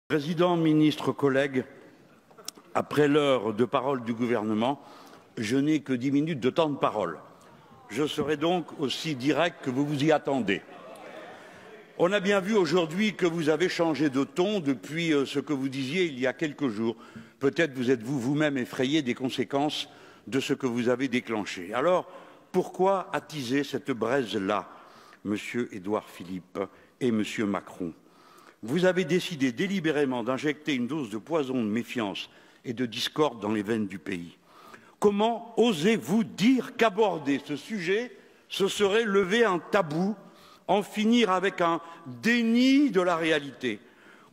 Président, ministre, collègues, après l'heure de parole du gouvernement, je n'ai que 10 minutes de temps de parole. Je serai donc aussi direct que vous vous y attendez. On a bien vu aujourd'hui que vous avez changé de ton depuis ce que vous disiez il y a quelques jours. Peut-être vous êtes-vous vous-même effrayé des conséquences de ce que vous avez déclenché. Alors, pourquoi attiser cette braise-là, Monsieur Édouard Philippe et Monsieur Macron? Vous avez décidé délibérément d'injecter une dose de poison de méfiance et de discorde dans les veines du pays. Comment osez-vous dire qu'aborder ce sujet, ce serait lever un tabou, en finir avec un déni de la réalité?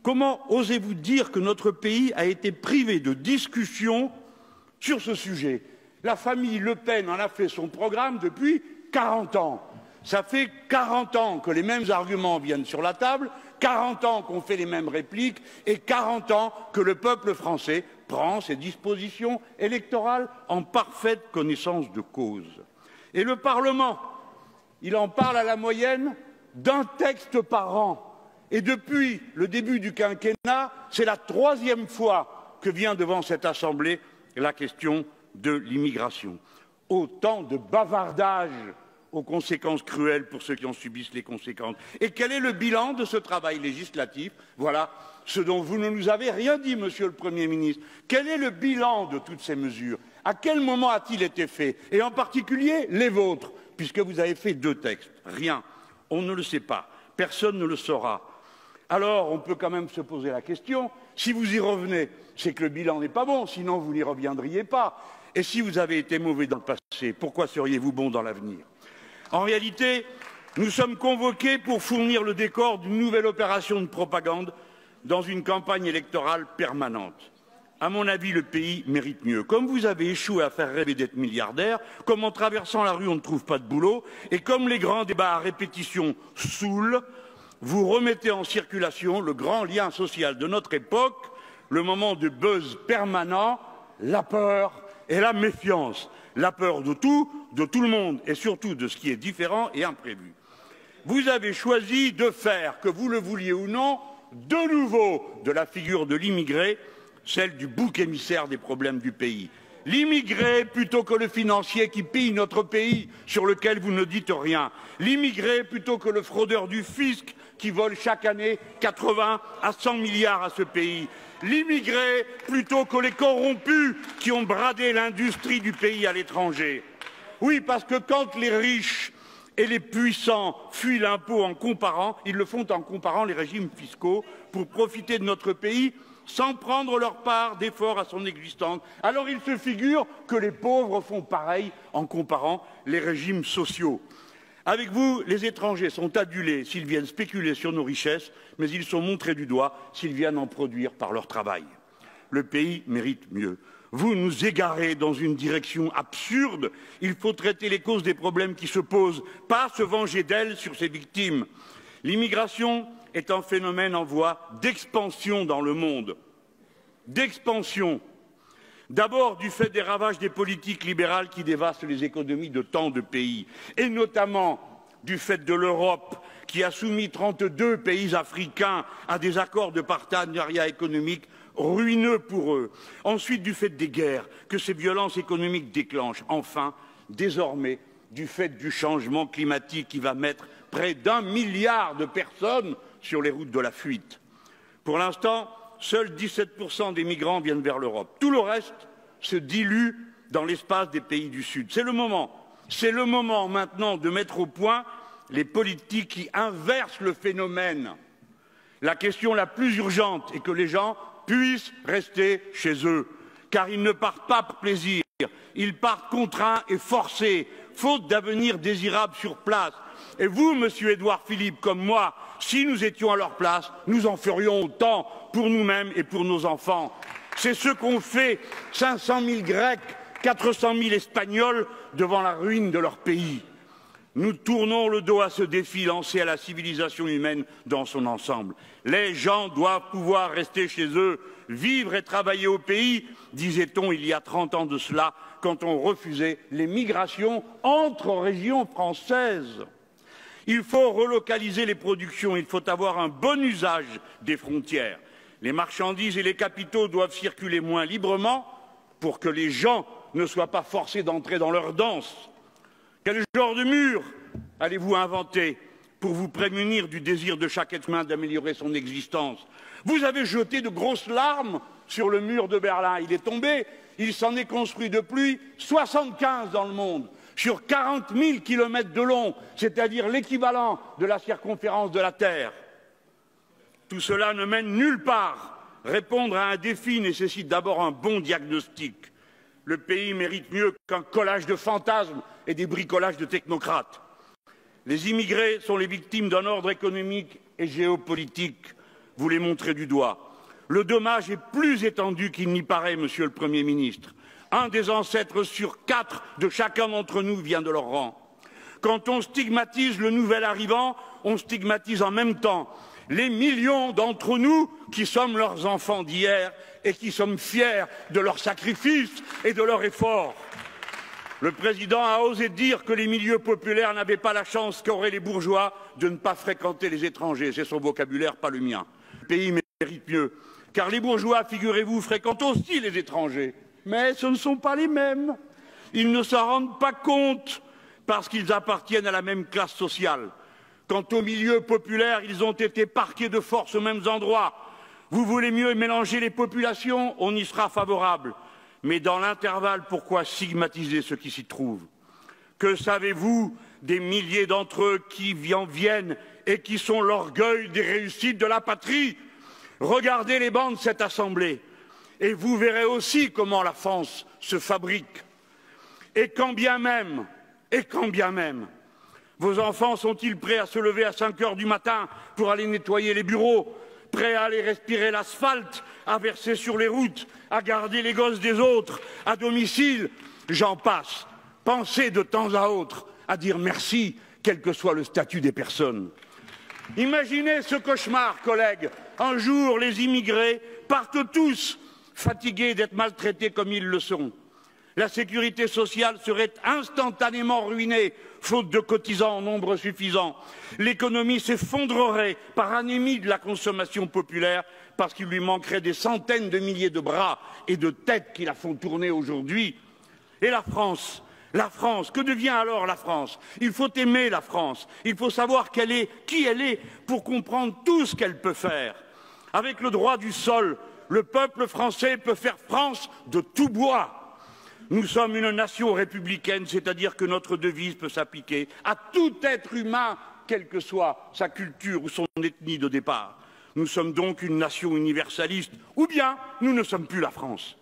Comment osez-vous dire que notre pays a été privé de discussion sur ce sujet? La famille Le Pen en a fait son programme depuis 40 ans. Ça fait 40 ans que les mêmes arguments viennent sur la table, 40 ans qu'on fait les mêmes répliques et 40 ans que le peuple français prend ses dispositions électorales en parfaite connaissance de cause. Et le Parlement, il en parle à la moyenne d'un texte par an. Et depuis le début du quinquennat, c'est la 3e fois que vient devant cette Assemblée la question de l'immigration. Autant de bavardage aux conséquences cruelles pour ceux qui en subissent les conséquences. Et quel est le bilan de ce travail législatif? Voilà ce dont vous ne nous avez rien dit, Monsieur le Premier ministre. Quel est le bilan de toutes ces mesures? À quel moment a-t-il été fait? Et en particulier les vôtres, puisque vous avez fait 2 textes. Rien. On ne le sait pas. Personne ne le saura. Alors, on peut quand même se poser la question, si vous y revenez, c'est que le bilan n'est pas bon, sinon vous n'y reviendriez pas. Et si vous avez été mauvais dans le passé, pourquoi seriez-vous bon dans l'avenir? En réalité, nous sommes convoqués pour fournir le décor d'une nouvelle opération de propagande dans une campagne électorale permanente. À mon avis, le pays mérite mieux. Comme vous avez échoué à faire rêver d'être milliardaire, comme en traversant la rue on ne trouve pas de boulot, et comme les grands débats à répétition saoulent, vous remettez en circulation le grand lien social de notre époque, le moment de buzz permanent, la peur et la méfiance. La peur de tout le monde et surtout de ce qui est différent et imprévu. Vous avez choisi de faire, que vous le vouliez ou non, de nouveau de la figure de l'immigré, celle du bouc émissaire des problèmes du pays. L'immigré plutôt que le financier qui pille notre pays, sur lequel vous ne dites rien. L'immigré plutôt que le fraudeur du fisc qui vole chaque année 80 à 100 milliards à ce pays. L'immigré plutôt que les corrompus qui ont bradé l'industrie du pays à l'étranger. Oui, parce que quand les riches et les puissants fuient l'impôt en comparant, ils le font en comparant les régimes fiscaux pour profiter de notre pays sans prendre leur part d'effort à son existence. Alors il se figure que les pauvres font pareil en comparant les régimes sociaux. Avec vous, les étrangers sont adulés s'ils viennent spéculer sur nos richesses, mais ils sont montrés du doigt s'ils viennent en produire par leur travail. Le pays mérite mieux. Vous nous égarez dans une direction absurde. Il faut traiter les causes des problèmes qui se posent, pas se venger d'elles sur ses victimes. L'immigration est un phénomène en voie d'expansion dans le monde. D'expansion. D'abord du fait des ravages des politiques libérales qui dévastent les économies de tant de pays, et notamment du fait de l'Europe qui a soumis 32 pays africains à des accords de partenariat économique ruineux pour eux. Ensuite du fait des guerres que ces violences économiques déclenchent. Enfin, désormais, du fait du changement climatique qui va mettre près d'1 milliard de personnes sur les routes de la fuite. Pour l'instant, seuls 17% des migrants viennent vers l'Europe. Tout le reste se dilue dans l'espace des pays du Sud. C'est le moment maintenant de mettre au point les politiques qui inversent le phénomène. La question la plus urgente est que les gens puissent rester chez eux, car ils ne partent pas par plaisir, ils partent contraints et forcés, faute d'avenir désirable sur place. Et vous, Monsieur Édouard Philippe, comme moi, si nous étions à leur place, nous en ferions autant pour nous-mêmes et pour nos enfants. C'est ce qu'ont fait 500 000 Grecs, 400 000 Espagnols devant la ruine de leur pays. Nous tournons le dos à ce défi lancé à la civilisation humaine dans son ensemble. Les gens doivent pouvoir rester chez eux, vivre et travailler au pays, disait-on il y a 30 ans de cela, quand on refusait les migrations entre régions françaises. Il faut relocaliser les productions, il faut avoir un bon usage des frontières. Les marchandises et les capitaux doivent circuler moins librement pour que les gens ne soient pas forcés d'entrer dans leur danse. Quel genre de mur allez-vous inventer pour vous prémunir du désir de chaque être humain d'améliorer son existence? Vous avez jeté de grosses larmes sur le mur de Berlin. Il est tombé, il s'en est construit depuis 75 dans le monde, sur 40 000 kilomètres de long, c'est-à-dire l'équivalent de la circonférence de la Terre. Tout cela ne mène nulle part. Répondre à un défi nécessite d'abord un bon diagnostic. Le pays mérite mieux qu'un collage de fantasmes et des bricolages de technocrates. Les immigrés sont les victimes d'un ordre économique et géopolitique. Vous les montrez du doigt. Le dommage est plus étendu qu'il n'y paraît, Monsieur le Premier ministre. Un des ancêtres sur 4 de chacun d'entre nous vient de leur rang. Quand on stigmatise le nouvel arrivant, on stigmatise en même temps les millions d'entre nous qui sommes leurs enfants d'hier et qui sommes fiers de leurs sacrifices et de leurs efforts. Le président a osé dire que les milieux populaires n'avaient pas la chance qu'auraient les bourgeois de ne pas fréquenter les étrangers. C'est son vocabulaire, pas le mien. Le pays mérite mieux, car les bourgeois, figurez-vous, fréquentent aussi les étrangers. Mais ce ne sont pas les mêmes. Ils ne s'en rendent pas compte parce qu'ils appartiennent à la même classe sociale. Quant aux milieux populaires, ils ont été parqués de force aux mêmes endroits. Vous voulez mieux mélanger les populations, on y sera favorable. Mais dans l'intervalle, pourquoi stigmatiser ceux qui s'y trouvent? Que savez-vous des milliers d'entre eux qui en viennent et qui sont l'orgueil des réussites de la patrie? Regardez les bancs de cette Assemblée et vous verrez aussi comment la France se fabrique. Et quand bien même, vos enfants sont-ils prêts à se lever à 5 heures du matin pour aller nettoyer les bureaux, prêts à aller respirer l'asphalte, à verser sur les routes, à garder les gosses des autres, à domicile? J'en passe. Pensez de temps à autre à dire merci, quel que soit le statut des personnes. Imaginez ce cauchemar, collègues. Un jour, les immigrés partent tous, fatigués d'être maltraités comme ils le sont. La sécurité sociale serait instantanément ruinée, faute de cotisants en nombre suffisant. L'économie s'effondrerait par anémie de la consommation populaire parce qu'il lui manquerait des centaines de milliers de bras et de têtes qui la font tourner aujourd'hui. Et la France, que devient alors la France? Il faut aimer la France, il faut savoir qui elle est pour comprendre tout ce qu'elle peut faire. Avec le droit du sol, le peuple français peut faire France de tout bois. Nous sommes une nation républicaine, c'est-à-dire que notre devise peut s'appliquer à tout être humain, quelle que soit sa culture ou son ethnie de départ. Nous sommes donc une nation universaliste, ou bien nous ne sommes plus la France.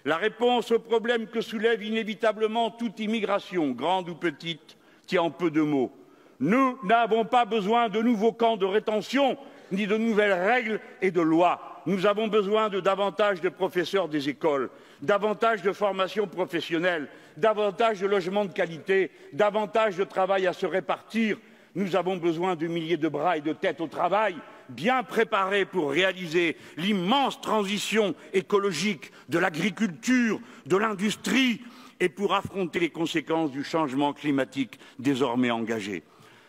La réponse au problème que soulève inévitablement toute immigration, grande ou petite, tient en peu de mots. Nous n'avons pas besoin de nouveaux camps de rétention, ni de nouvelles règles et de lois. Nous avons besoin de davantage de professeurs des écoles, davantage de formation professionnelle, davantage de logements de qualité, davantage de travail à se répartir. Nous avons besoin de milliers de bras et de têtes au travail, bien préparés pour réaliser l'immense transition écologique de l'agriculture, de l'industrie et pour affronter les conséquences du changement climatique désormais engagé.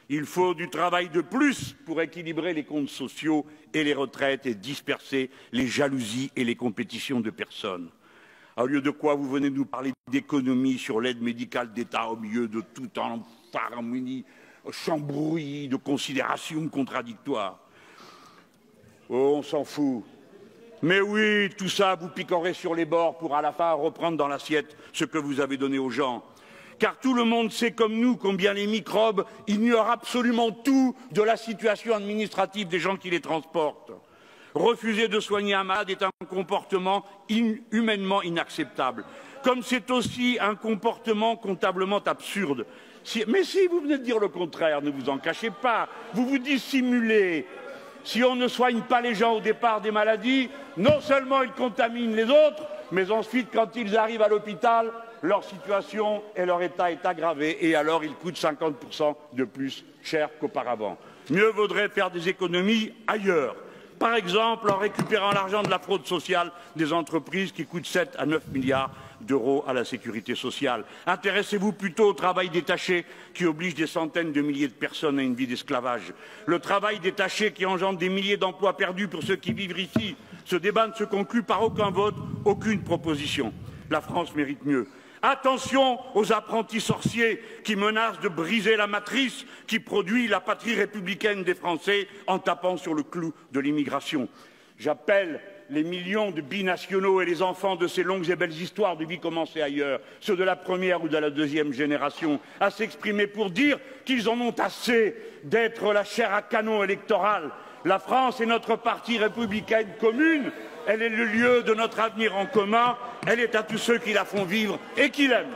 Il faut du travail de plus pour équilibrer les comptes sociaux et les retraites et disperser les jalousies et les compétitions de personnes. Au lieu de quoi vous venez nous parler d'économie sur l'aide médicale d'État au milieu de toute harmonie, chambrouillis, de considérations contradictoires. Oh, on s'en fout. Mais oui, tout ça, vous picorez sur les bords pour à la fin reprendre dans l'assiette ce que vous avez donné aux gens. Car tout le monde sait comme nous combien les microbes ignorent absolument tout de la situation administrative des gens qui les transportent. Refuser de soigner un malade est un comportement humainement inacceptable. Comme c'est aussi un comportement comptablement absurde. Mais si vous venez de dire le contraire, ne vous en cachez pas, vous vous dissimulez. Si on ne soigne pas les gens au départ des maladies, non seulement ils contaminent les autres, mais ensuite, quand ils arrivent à l'hôpital, leur situation et leur état est aggravé et alors ils coûtent 50% de plus cher qu'auparavant. Mieux vaudrait faire des économies ailleurs. Par exemple, en récupérant l'argent de la fraude sociale des entreprises qui coûte 7 à 9 milliards d'euros à la sécurité sociale. Intéressez-vous plutôt au travail détaché qui oblige des centaines de milliers de personnes à une vie d'esclavage. Le travail détaché qui engendre des milliers d'emplois perdus pour ceux qui vivent ici. Ce débat ne se conclut par aucun vote, aucune proposition. La France mérite mieux. Attention aux apprentis sorciers qui menacent de briser la matrice qui produit la patrie républicaine des Français en tapant sur le clou de l'immigration. J'appelle les millions de binationaux et les enfants de ces longues et belles histoires de vie commencées ailleurs, ceux de la première ou de la deuxième génération, à s'exprimer pour dire qu'ils en ont assez d'être la chair à canon électorale. La France est notre partie républicaine commune, elle est le lieu de notre avenir en commun, elle est à tous ceux qui la font vivre et qui l'aiment.